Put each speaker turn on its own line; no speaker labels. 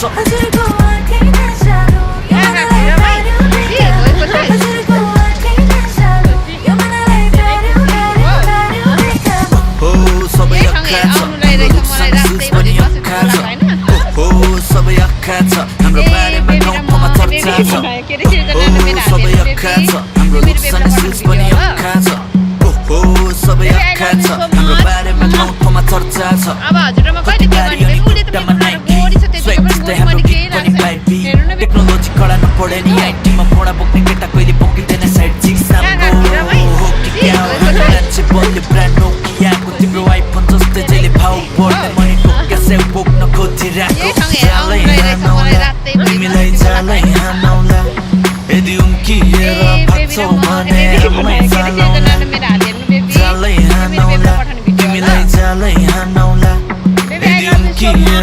छ सबै अक्खा छ हाम्रो बारेमा गाउँमा चर्चा छ सबै अक्खा छ हाम्रो लुक्सन सिल्स पनि अक्खा छ सबै अक्खा छ हाम्रो बारेमा गाउँमा चर्चा छ
अब हजुरमा कहिले के गर्ने उले त बोडी छ त्यतिको पनि मैले केही लाग्छ हेर्नु न
टेक्नोलोजी कडा नपढे नि आइटीमा फोडा बोक्ने केटा कहिले बोकिँदैन साइड जिग मान्छे बल्यो ब्रान्ड नोकियाको तिम्रो आइफोन जस्तै जहिले भाउ बढ्ने मैले ढोका सेउ बोक्न खोजिरहेको